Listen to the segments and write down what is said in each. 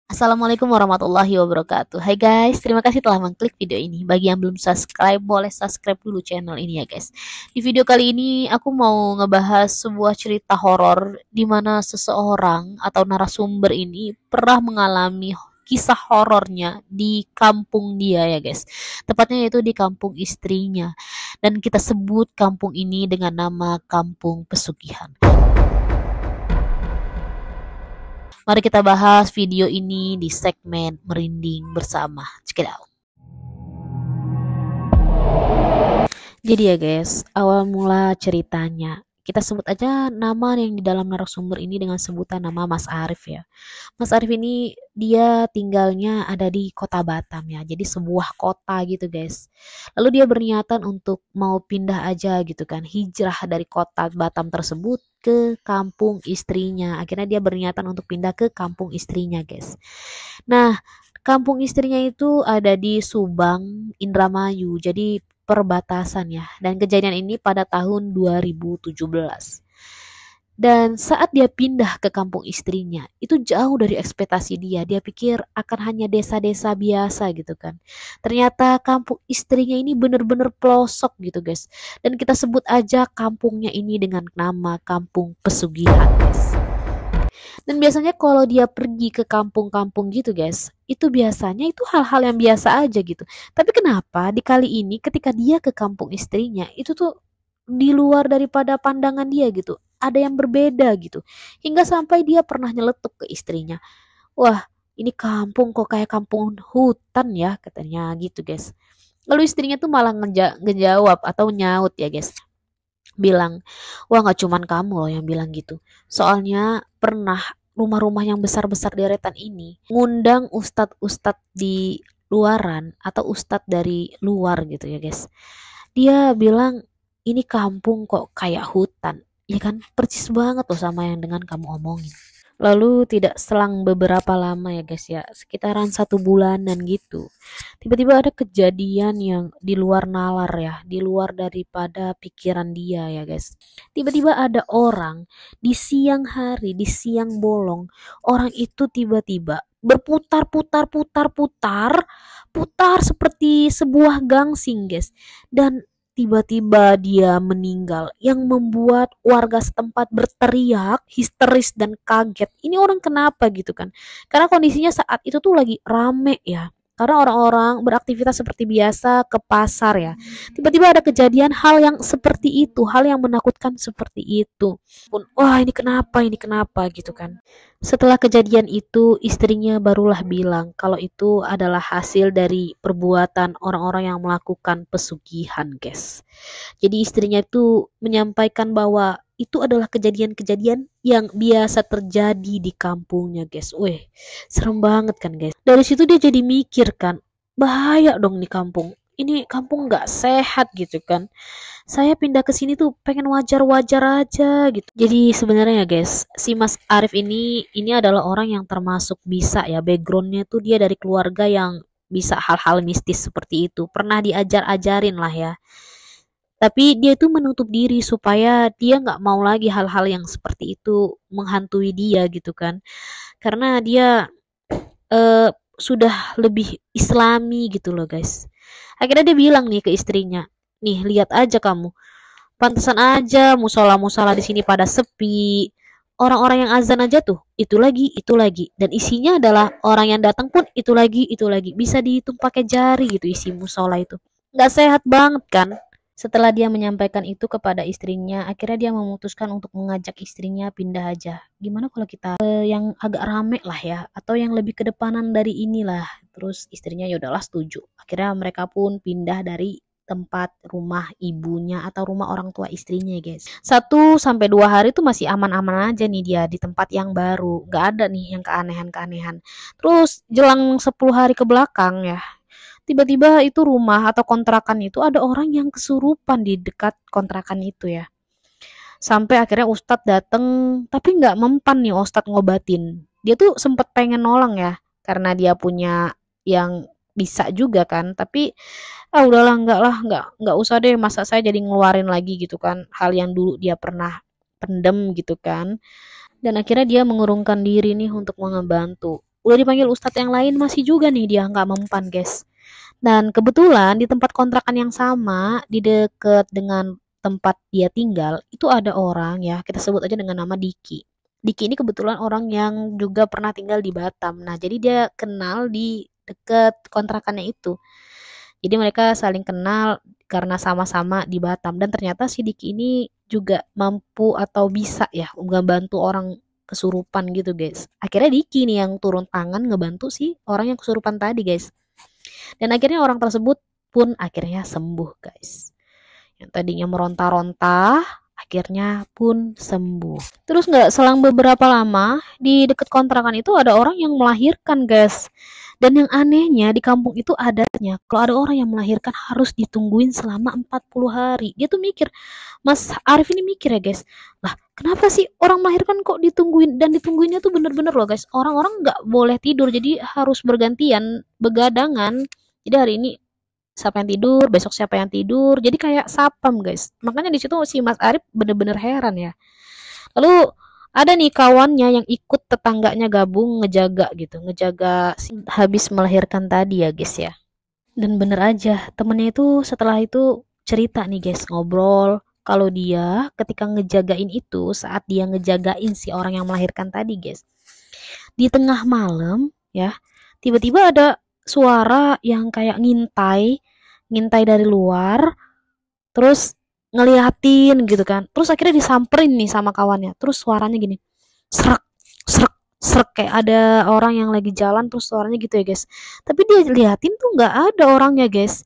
Assalamualaikum warahmatullahi wabarakatuh. Hai guys, terima kasih telah mengklik video ini. Bagi yang belum subscribe, boleh subscribe dulu channel ini ya guys. Di video kali ini aku mau ngebahas sebuah cerita horor di mana seseorang atau narasumber ini pernah mengalami kisah horornya di kampung dia ya guys. Tepatnya yaitu di kampung istrinya. Dan kita sebut kampung ini dengan nama Kampung Pesugihan. Mari kita bahas video ini di segmen Merinding Bersama. Check it out. Jadi ya guys, awal mula ceritanya, kita sebut aja nama yang di dalam narasumber ini dengan sebutan nama Mas Arif ya. Mas Arif ini dia tinggalnya ada di kota Batam ya, jadi sebuah kota gitu guys. Lalu dia berniatan untuk mau pindah aja gitu kan, hijrah dari kota Batam tersebut ke kampung istrinya. Akhirnya dia berniatan untuk pindah ke kampung istrinya guys. Nah, kampung istrinya itu ada di Subang, Indramayu. Jadi perbatasan ya. Dan kejadian ini pada tahun 2017. Dan saat dia pindah ke kampung istrinya, itu jauh dari ekspektasi dia. Dia pikir akan hanya desa-desa biasa gitu kan. Ternyata kampung istrinya ini bener-bener pelosok gitu guys. Dan kita sebut aja kampungnya ini dengan nama Kampung Pesugihan guys. Dan biasanya kalau dia pergi ke kampung-kampung gitu guys, itu biasanya itu hal-hal yang biasa aja gitu. Tapi kenapa di kali ini ketika dia ke kampung istrinya, itu tuh di luar daripada pandangan dia gitu. Ada yang berbeda gitu. Hingga sampai dia pernah nyeletuk ke istrinya. Wah, ini kampung kok kayak kampung hutan ya, katanya gitu guys. Lalu istrinya tuh malah ngejawab atau nyaut ya guys. Bilang, wah nggak cuman kamu loh yang bilang gitu. Soalnya pernah rumah-rumah yang besar-besar deretan ini ngundang ustadz-ustadz di luaran atau ustadz dari luar gitu ya guys. Dia bilang ini kampung kok kayak hutan. Ya kan persis banget loh sama yang dengan kamu omongin. Lalu tidak selang beberapa lama ya guys ya, sekitaran 1 bulanan gitu. Tiba-tiba ada kejadian yang di luar nalar ya, di luar daripada pikiran dia ya guys. Tiba-tiba ada orang di siang hari, di siang bolong, orang itu tiba-tiba putar seperti sebuah gangsing guys. Dan tiba-tiba dia meninggal yang membuat warga setempat berteriak histeris dan kaget. Ini orang kenapa gitu kan? Karena kondisinya saat itu tuh lagi rame ya. Karena orang-orang beraktivitas seperti biasa ke pasar ya. Tiba-tiba ada kejadian hal yang seperti itu, hal yang menakutkan seperti itu. Wah, ini kenapa gitu kan. Setelah kejadian itu, istrinya barulah bilang kalau itu adalah hasil dari perbuatan orang-orang yang melakukan pesugihan, guys. Jadi istrinya itu menyampaikan bahwa itu adalah kejadian-kejadian yang biasa terjadi di kampungnya, guys. Weh, serem banget kan, guys. Dari situ dia jadi mikir kan, bahaya dong di kampung. Ini kampung nggak sehat gitu kan. Saya pindah ke sini tuh pengen wajar-wajar aja gitu. Jadi sebenarnya ya guys, si Mas Arif ini adalah orang yang termasuk bisa ya, backgroundnya tuh dia dari keluarga yang bisa hal-hal mistis seperti itu. Pernah diajar-ajarin lah ya. Tapi dia itu menutup diri supaya dia nggak mau lagi hal-hal yang seperti itu menghantui dia gitu kan. Karena dia sudah lebih islami gitu loh guys. Akhirnya dia bilang nih ke istrinya, nih lihat aja kamu, pantesan aja musola-musola di sini pada sepi. Orang-orang yang azan aja tuh, itu lagi, itu lagi. Dan isinya adalah orang yang datang pun itu lagi, itu lagi. Bisa dihitung pakai jari gitu isi musola itu. Nggak sehat banget kan? Setelah dia menyampaikan itu kepada istrinya, akhirnya dia memutuskan untuk mengajak istrinya pindah aja. Gimana kalau kita yang agak rame lah ya, atau yang lebih kedepanan dari inilah. Terus istrinya ya udahlah setuju. Akhirnya mereka pun pindah dari tempat rumah ibunya atau rumah orang tua istrinya guys. 1 sampai 2 hari tuh masih aman-aman aja nih dia di tempat yang baru. Gak ada nih yang keanehan-keanehan. Terus jelang 10 hari ke belakang ya, tiba-tiba itu rumah atau kontrakan itu ada orang yang kesurupan di dekat kontrakan itu ya. Sampai akhirnya Ustadz dateng, tapi nggak mempan nih Ustadz ngobatin. Dia tuh sempet pengen nolong ya, karena dia punya yang bisa juga kan. Tapi udahlah nggak lah, nggak usah deh, masa saya jadi ngeluarin lagi gitu kan hal yang dulu dia pernah pendem gitu kan. Dan akhirnya dia mengurungkan diri nih untuk membantu. Udah dipanggil ustadz yang lain masih juga nih dia nggak mempan guys. Dan kebetulan di tempat kontrakan yang sama, di deket dengan tempat dia tinggal, itu ada orang ya, kita sebut aja dengan nama Diki. Diki ini kebetulan orang yang juga pernah tinggal di Batam. Nah, jadi dia kenal di deket kontrakannya itu. Jadi mereka saling kenal karena sama-sama di Batam. Dan ternyata si Diki ini juga mampu atau bisa ya ngebantu orang kesurupan gitu guys. Akhirnya Diki nih yang turun tangan ngebantu si orang yang kesurupan tadi guys. Dan akhirnya orang tersebut pun akhirnya sembuh guys. Yang tadinya meronta-ronta, akhirnya pun sembuh. Terus nggak selang beberapa lama, di dekat kontrakan itu ada orang yang melahirkan guys. Dan yang anehnya di kampung itu adanya, kalau ada orang yang melahirkan harus ditungguin selama 40 hari. Dia tuh mikir, Mas Arif ini mikir ya guys, lah kenapa sih orang melahirkan kok ditungguin, dan ditungguinnya tuh bener-bener loh guys. Orang-orang nggak boleh tidur, jadi harus bergantian, begadangan. Jadi hari ini siapa yang tidur, besok siapa yang tidur. Jadi kayak sapam, guys. Makanya di situ si Mas Arif bener-bener heran ya. Lalu ada nih kawannya yang ikut tetangganya gabung ngejaga gitu, ngejaga habis melahirkan tadi ya, guys ya. Dan bener aja, temennya itu setelah itu cerita nih, guys, ngobrol kalau dia ketika ngejagain itu, saat dia ngejagain si orang yang melahirkan tadi, guys, di tengah malam ya, tiba-tiba ada suara yang kayak ngintai, ngintai dari luar, terus ngeliatin gitu kan. Terus akhirnya disamperin nih sama kawannya. Terus suaranya gini, serak, serak, serak, kayak ada orang yang lagi jalan terus suaranya gitu ya guys. Tapi dia liatin tuh nggak ada orangnya guys.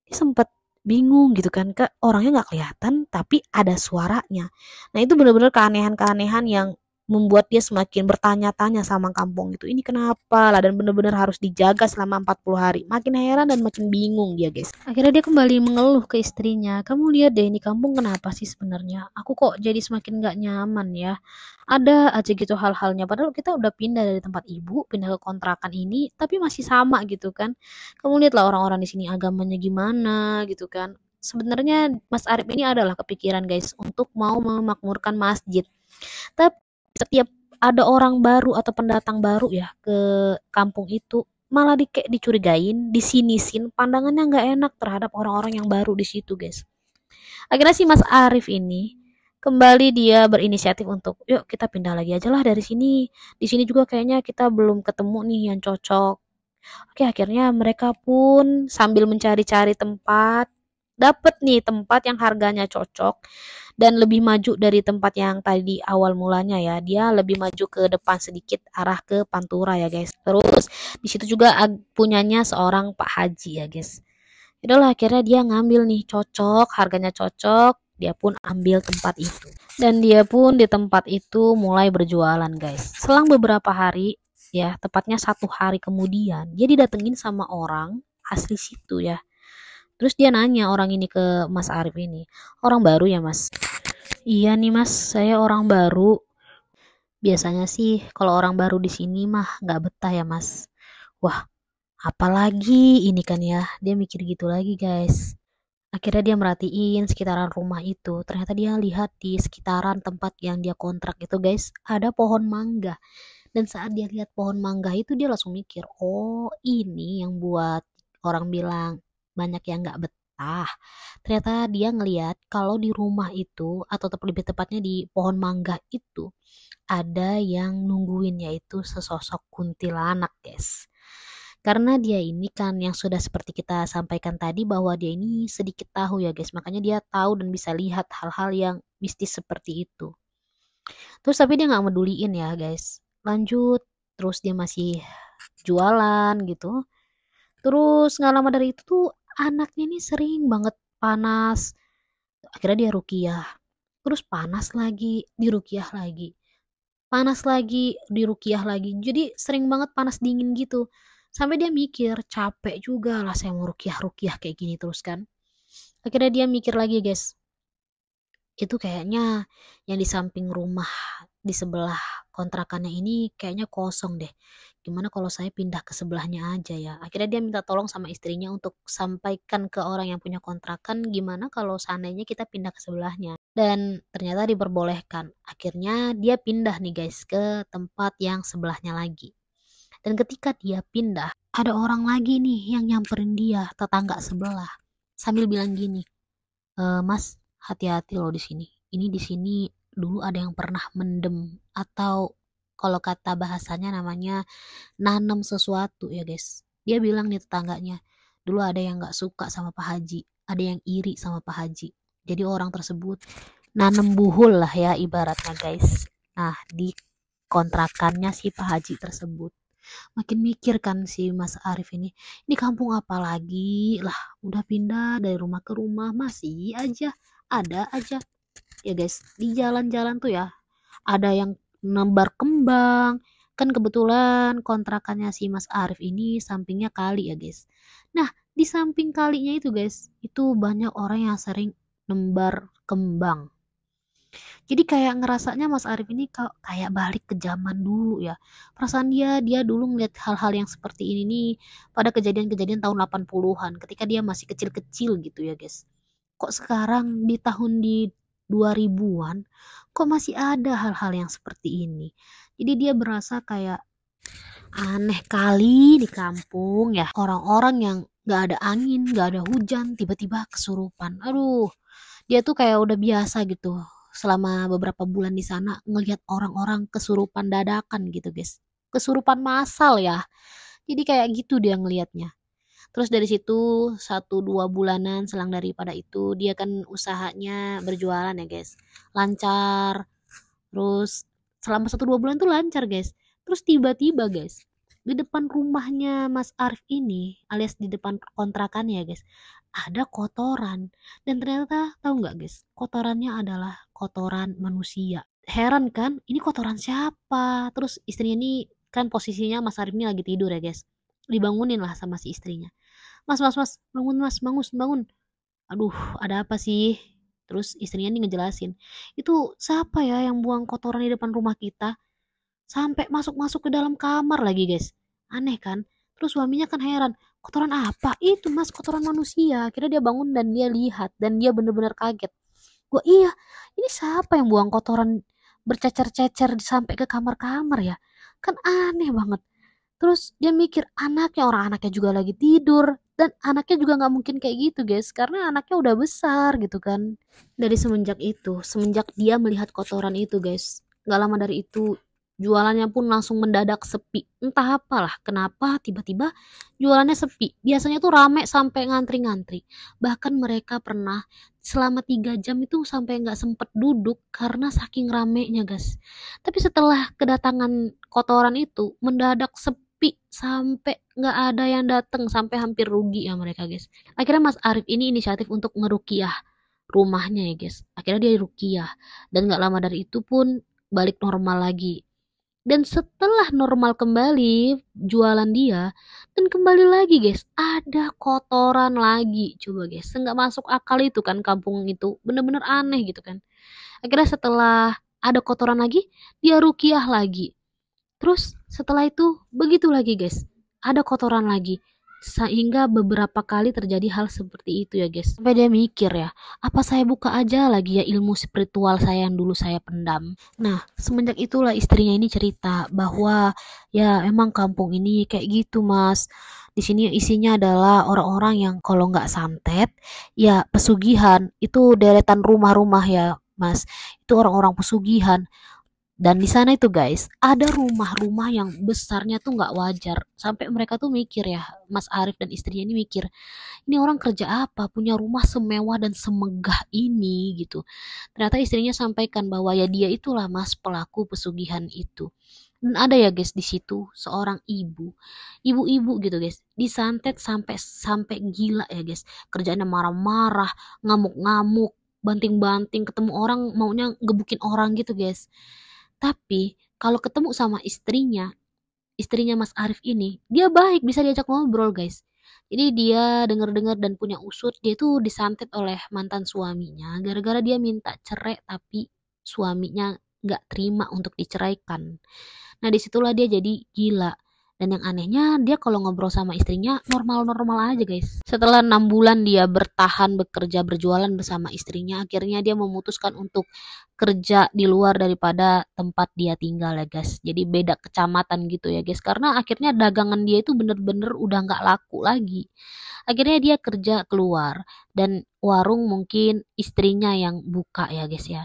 Dia sempet bingung gitu kan, ke orangnya nggak kelihatan tapi ada suaranya. Nah itu bener-bener keanehan-keanehan yang membuat dia semakin bertanya-tanya sama kampung itu, ini kenapa lah, dan bener-bener harus dijaga selama 40 hari. Makin heran dan makin bingung dia guys. Akhirnya dia kembali mengeluh ke istrinya, kamu lihat deh ini kampung kenapa sih sebenarnya, aku kok jadi semakin gak nyaman ya, ada aja gitu hal-halnya, padahal kita udah pindah dari tempat ibu, pindah ke kontrakan ini, tapi masih sama gitu kan. Kamu lihatlah orang-orang di sini agamanya gimana gitu kan. Sebenarnya Mas Arif ini adalah kepikiran guys untuk mau memakmurkan masjid. Tapi setiap ada orang baru atau pendatang baru ya ke kampung itu, malah kayak dicurigain, disinisin, pandangannya nggak enak terhadap orang-orang yang baru di situ guys. Akhirnya si Mas Arif ini kembali dia berinisiatif untuk yuk kita pindah lagi aja lah dari sini. Di sini juga kayaknya kita belum ketemu nih yang cocok. Oke, akhirnya mereka pun sambil mencari-cari tempat, dapet nih tempat yang harganya cocok dan lebih maju dari tempat yang tadi awal mulanya ya. Dia lebih maju ke depan sedikit arah ke Pantura ya guys. Terus di situ juga punyanya seorang Pak Haji ya guys. Itulah akhirnya dia ngambil nih, cocok, harganya cocok, dia pun ambil tempat itu. Dan dia pun di tempat itu mulai berjualan guys. Selang beberapa hari ya, tepatnya 1 hari kemudian, dia didatengin sama orang asli situ ya. Terus dia nanya orang ini ke Mas Arif ini, orang baru ya mas? Iya nih mas, saya orang baru. Biasanya sih kalau orang baru di sini mah nggak betah ya mas. Wah, apalagi ini kan ya, dia mikir gitu lagi guys. Akhirnya dia merhatiin sekitaran rumah itu. Ternyata dia lihat di sekitaran tempat yang dia kontrak itu guys, ada pohon mangga. Dan saat dia lihat pohon mangga itu dia langsung mikir, oh ini yang buat orang bilang banyak yang nggak betah. Ternyata dia ngelihat kalau di rumah itu, atau lebih tepatnya di pohon mangga itu, ada yang nungguin, yaitu sesosok kuntilanak guys. Karena dia ini kan yang sudah seperti kita sampaikan tadi bahwa dia ini sedikit tahu ya guys. Makanya dia tahu dan bisa lihat hal-hal yang mistis seperti itu. Terus tapi dia nggak meduliin ya guys. Lanjut, terus dia masih jualan gitu. Terus nggak lama dari itu tuh anaknya ini sering banget panas. Akhirnya dia rukiah. Terus panas lagi, dirukiah lagi. Panas lagi, dirukiah lagi. Jadi sering banget panas dingin gitu. Sampai dia mikir, capek juga lah saya mau rukiah-rukiah kayak gini terus kan. Akhirnya dia mikir lagi guys, itu kayaknya yang di samping rumah di sebelah kontrakannya ini kayaknya kosong deh. Gimana kalau saya pindah ke sebelahnya aja ya. Akhirnya dia minta tolong sama istrinya untuk sampaikan ke orang yang punya kontrakan, gimana kalau seandainya kita pindah ke sebelahnya. Dan ternyata diperbolehkan. Akhirnya dia pindah nih guys ke tempat yang sebelahnya lagi. Dan ketika dia pindah, ada orang lagi nih yang nyamperin dia, tetangga sebelah, sambil bilang gini, Mas, hati-hati loh di sini. Ini di sini dulu ada yang pernah mendem atau kalau kata bahasanya namanya nanam sesuatu ya guys. Dia bilang nih tetangganya, dulu ada yang nggak suka sama Pak Haji, ada yang iri sama Pak Haji. Jadi orang tersebut nanam buhul lah ya ibaratnya guys. Nah di kontrakannya si Pak Haji tersebut. Makin mikir kan si Mas Arif ini kampung apa lagi lah, udah pindah dari rumah ke rumah masih aja ada aja ya guys di jalan-jalan tuh ya ada yang nebar kembang. Kan kebetulan kontrakannya si Mas Arif ini sampingnya kali ya guys. Nah di samping kalinya itu guys itu banyak orang yang sering nembar kembang. Jadi kayak ngerasanya Mas Arif ini kayak balik ke zaman dulu ya. Perasaan dia dulu ngeliat hal-hal yang seperti ini nih pada kejadian-kejadian tahun 80-an ketika dia masih kecil-kecil gitu ya guys. Kok sekarang di tahun di 2000-an kok masih ada hal-hal yang seperti ini. Jadi dia berasa kayak aneh kali di kampung ya. Orang-orang yang gak ada angin, gak ada hujan, tiba-tiba kesurupan. Aduh, dia tuh kayak udah biasa gitu selama beberapa bulan di sana ngelihat orang-orang kesurupan dadakan gitu guys, kesurupan massal ya, jadi kayak gitu dia ngelihatnya. Terus dari situ 1-2 bulanan selang daripada itu dia kan usahanya berjualan ya guys, lancar. Terus selama 1-2 bulan tuh lancar guys. Terus tiba-tiba guys di depan rumahnya Mas Arif ini alias di depan kontrakannya ya guys ada kotoran. Dan ternyata tahu nggak guys kotorannya adalah kotoran manusia. Heran kan ini kotoran siapa. Terus istrinya ini kan posisinya Mas Arif ini lagi tidur ya guys, dibangunin lah sama si istrinya. Mas bangun mas, bangun. Aduh ada apa sih. Terus istrinya nih ngejelasin, itu siapa ya yang buang kotoran di depan rumah kita sampai masuk-masuk ke dalam kamar lagi guys. Aneh kan. Terus suaminya kan heran, kotoran apa itu mas, kotoran manusia. Akhirnya dia bangun dan dia lihat dan dia bener-bener kaget. Gua iya, ini siapa yang buang kotoran bercecer-cecer sampai ke kamar-kamar ya, kan aneh banget. Terus dia mikir orang anaknya juga lagi tidur. Dan anaknya juga nggak mungkin kayak gitu guys. Karena anaknya udah besar gitu kan. Dari semenjak dia melihat kotoran itu guys. Nggak lama dari itu jualannya pun langsung mendadak sepi. Entah apalah kenapa tiba-tiba jualannya sepi. Biasanya tuh rame sampai ngantri-ngantri. Bahkan mereka pernah selama 3 jam itu sampai nggak sempet duduk karena saking ramenya guys. Tapi setelah kedatangan kotoran itu mendadak sepi sampai nggak ada yang datang, sampai hampir rugi ya mereka guys. Akhirnya Mas Arif ini inisiatif untuk ngerukiah rumahnya ya guys. Akhirnya dia rukiah dan nggak lama dari itu pun balik normal lagi. Dan setelah normal kembali jualan dia dan kembali lagi guys ada kotoran lagi. Coba guys, nggak masuk akal itu kan, kampung itu bener-bener aneh gitu kan. Akhirnya setelah ada kotoran lagi dia rukiah lagi. Terus setelah itu begitu lagi guys, ada kotoran lagi. Sehingga beberapa kali terjadi hal seperti itu ya guys. Sampai dia mikir ya, apa saya buka aja lagi ya ilmu spiritual saya yang dulu saya pendam. Nah, semenjak itulah istrinya ini cerita bahwa ya emang kampung ini kayak gitu mas. Di sini isinya adalah orang-orang yang kalau nggak santet, ya pesugihan. Itu deretan rumah-rumah ya mas. Itu orang-orang pesugihan. Dan di sana itu guys, ada rumah-rumah yang besarnya tuh nggak wajar. Sampai mereka tuh mikir ya, Mas Arif dan istrinya ini mikir, ini orang kerja apa, punya rumah semewah dan semegah ini gitu. Ternyata istrinya sampaikan bahwa ya dia itulah mas pelaku pesugihan itu. Dan ada ya guys di situ seorang ibu-ibu gitu guys, disantet sampai sampai gila ya guys. Kerjaannya marah-marah, ngamuk-ngamuk, banting-banting, ketemu orang maunya gebukin orang gitu guys. Tapi kalau ketemu sama istrinya Mas Arif ini, dia baik, bisa diajak ngobrol, guys. Jadi dia dengar-dengar dan punya usut, dia tuh disantet oleh mantan suaminya, gara-gara dia minta cerai tapi suaminya nggak terima untuk diceraikan. Nah disitulah dia jadi gila. Dan yang anehnya dia kalau ngobrol sama istrinya normal-normal aja guys. Setelah 6 bulan dia bertahan bekerja berjualan bersama istrinya, akhirnya dia memutuskan untuk kerja di luar daripada tempat dia tinggal ya guys. Jadi beda kecamatan gitu ya guys. Karena akhirnya dagangan dia itu bener-bener udah nggak laku lagi. Akhirnya dia kerja keluar dan warung mungkin istrinya yang buka ya guys ya.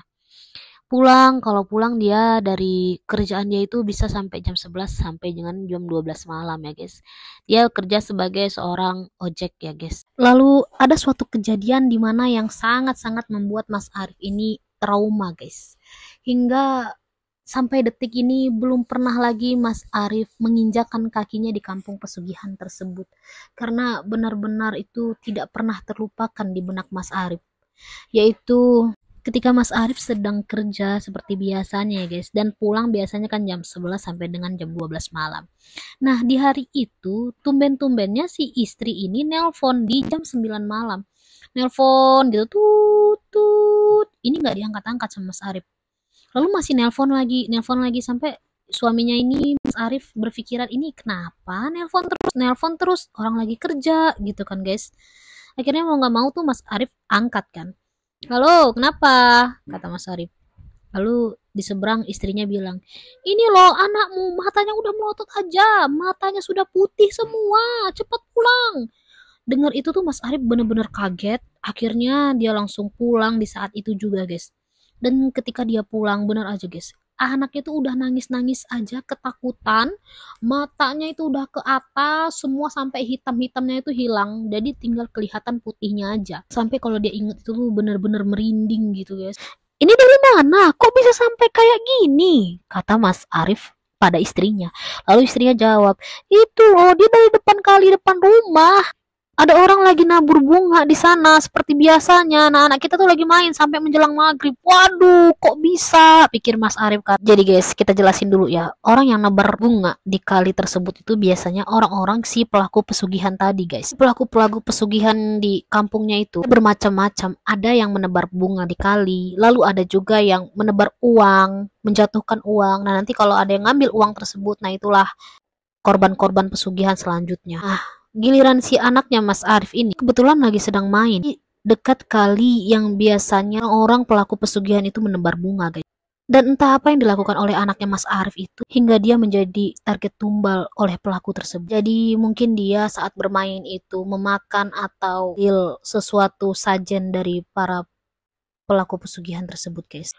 Kalau pulang dia dari kerjaan dia itu bisa sampai jam 11 sampai dengan jam 12 malam ya guys. Dia kerja sebagai seorang ojek ya guys. Lalu ada suatu kejadian di mana yang sangat-sangat membuat Mas Arif ini trauma guys. Hingga sampai detik ini belum pernah lagi Mas Arif menginjakan kakinya di kampung pesugihan tersebut. Karena benar-benar itu tidak pernah terlupakan di benak Mas Arif. Yaitu ketika Mas Arif sedang kerja seperti biasanya ya guys, dan pulang biasanya kan jam 11 sampai dengan jam 12 malam. Nah di hari itu tumben-tumbennya si istri ini nelpon di jam 9 malam. Nelpon gitu tut, ini nggak diangkat-angkat sama Mas Arif. Lalu masih nelpon lagi sampai suaminya ini Mas Arif berpikiran ini kenapa nelpon terus orang lagi kerja gitu kan guys. Akhirnya mau nggak mau tuh Mas Arif angkat kan. Halo, kenapa? Kata Mas Arif. Lalu di seberang istrinya bilang, ini loh anakmu matanya udah melotot aja, matanya sudah putih semua, cepat pulang. Dengar itu tuh Mas Arif bener-bener kaget, akhirnya dia langsung pulang di saat itu juga guys. Dan ketika dia pulang bener aja guys, anaknya tuh udah nangis-nangis aja ketakutan, matanya itu udah ke atas semua sampai hitam-hitamnya itu hilang, jadi tinggal kelihatan putihnya aja. Sampai kalau dia inget itu tuh bener-bener merinding gitu guys. Ini dari mana? Kok bisa sampai kayak gini? Kata Mas Arif pada istrinya. Lalu istrinya jawab, itu loh dia dari depan kali depan rumah. Ada orang lagi nabur bunga di sana seperti biasanya. Nah, anak kita tuh lagi main sampai menjelang maghrib. Waduh, kok bisa? Pikir Mas Arif kan. Jadi guys, kita jelasin dulu ya. Orang yang nebar bunga di kali tersebut itu biasanya orang-orang si pelaku pesugihan tadi guys. Pelaku-pelaku pesugihan di kampungnya itu bermacam-macam. Ada yang menebar bunga di kali. Lalu ada juga yang menebar uang, menjatuhkan uang. Nah, nanti kalau ada yang ngambil uang tersebut, nah itulah korban-korban pesugihan selanjutnya. Giliran si anaknya Mas Arif ini kebetulan lagi sedang main di dekat kali yang biasanya orang pelaku pesugihan itu menebar bunga guys. Dan entah apa yang dilakukan oleh anaknya Mas Arif itu hingga dia menjadi target tumbal oleh pelaku tersebut. Jadi mungkin dia saat bermain itu memakan atau sesuatu sajen dari para pelaku pesugihan tersebut guys.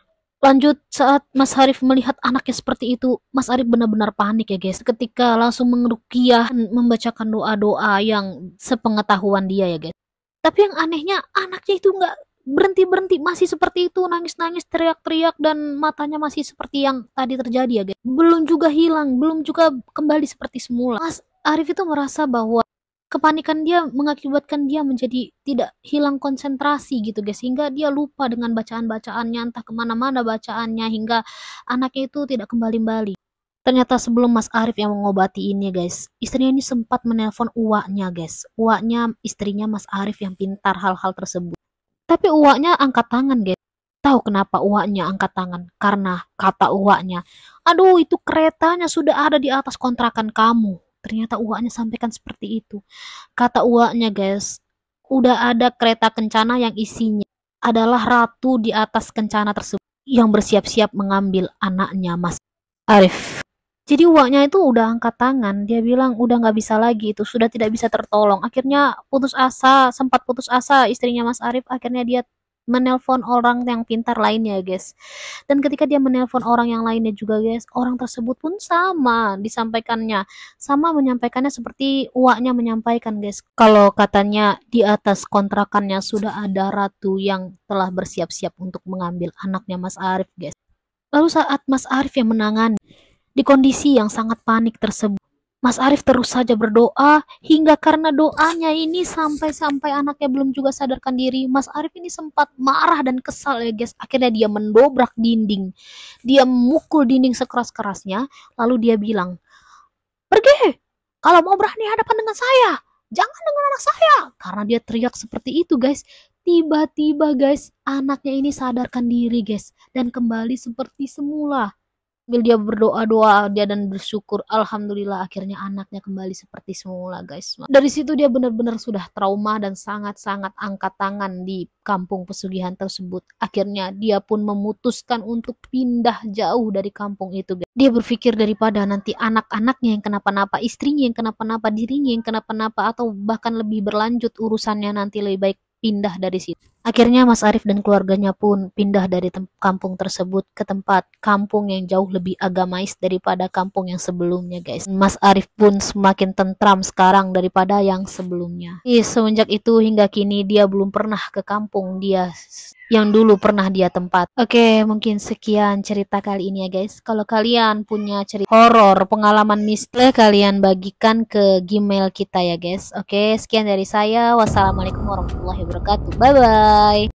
Lanjut, saat Mas Arif melihat anaknya seperti itu, Mas Arif benar-benar panik ya guys. Ketika langsung mengeruqyah, membacakan doa-doa yang sepengetahuan dia ya guys. Tapi yang anehnya anaknya itu nggak berhenti-berhenti, masih seperti itu, nangis-nangis, teriak-teriak, dan matanya masih seperti yang tadi terjadi ya guys. Belum juga hilang, belum juga kembali seperti semula. Mas Arif itu merasa bahwa kepanikan dia mengakibatkan dia menjadi tidak hilang konsentrasi gitu guys, hingga dia lupa dengan bacaan-bacaannya, entah kemana-mana bacaannya, hingga anaknya itu tidak kembali-balik. Ternyata sebelum Mas Arif yang mengobati ini guys, istrinya ini sempat menelpon uaknya guys, uaknya istrinya Mas Arif yang pintar hal-hal tersebut. Tapi uaknya angkat tangan guys. Tahu kenapa uaknya angkat tangan? Karena kata uaknya, aduh itu keretanya sudah ada di atas kontrakan kamu. Ternyata uaknya sampaikan seperti itu. Kata uaknya guys, udah ada kereta kencana yang isinya adalah ratu di atas kencana tersebut yang bersiap-siap mengambil anaknya Mas Arif. Jadi uaknya itu udah angkat tangan, dia bilang udah nggak bisa lagi, itu sudah tidak bisa tertolong. Akhirnya sempat putus asa istrinya Mas Arif, akhirnya dia menelpon orang yang pintar lainnya guys. Dan ketika dia menelpon orang yang lainnya juga guys, orang tersebut pun sama menyampaikannya seperti uaknya menyampaikan guys. Kalau katanya di atas kontrakannya sudah ada ratu yang telah bersiap-siap untuk mengambil anaknya Mas Arif guys. Lalu saat Mas Arif yang menangani di kondisi yang sangat panik tersebut, Mas Arif terus saja berdoa hingga karena doanya ini sampai anaknya belum juga sadarkan diri. Mas Arif ini sempat marah dan kesal ya guys. Akhirnya dia mendobrak dinding. Dia memukul dinding sekeras-kerasnya. Lalu dia bilang, pergi kalau mau berani hadapan dengan saya. Jangan dengan anak saya. Karena dia teriak seperti itu guys. Tiba-tiba guys anaknya ini sadarkan diri guys. Dan kembali seperti semula. Sambil dia berdoa-doa dia dan bersyukur, alhamdulillah akhirnya anaknya kembali seperti semula, guys. Dari situ dia benar-benar sudah trauma dan sangat-sangat angkat tangan di kampung pesugihan tersebut. Akhirnya dia pun memutuskan untuk pindah jauh dari kampung itu, guys. Dia berpikir daripada nanti anak-anaknya yang kenapa-napa, istrinya yang kenapa-napa, dirinya yang kenapa-napa, atau bahkan lebih berlanjut urusannya, nanti lebih baik pindah dari situ. Akhirnya Mas Arif dan keluarganya pun pindah dari kampung tersebut ke tempat kampung yang jauh lebih agamais daripada kampung yang sebelumnya, guys. Mas Arif pun semakin tentram sekarang daripada yang sebelumnya. Semenjak itu hingga kini dia belum pernah ke kampung dia yang dulu pernah dia tempat. Oke, mungkin sekian cerita kali ini ya, guys. Kalau kalian punya cerita horor, pengalaman mistis, kalian bagikan ke Gmail kita ya, guys. Oke, sekian dari saya. Wassalamualaikum warahmatullahi wabarakatuh. Bye bye.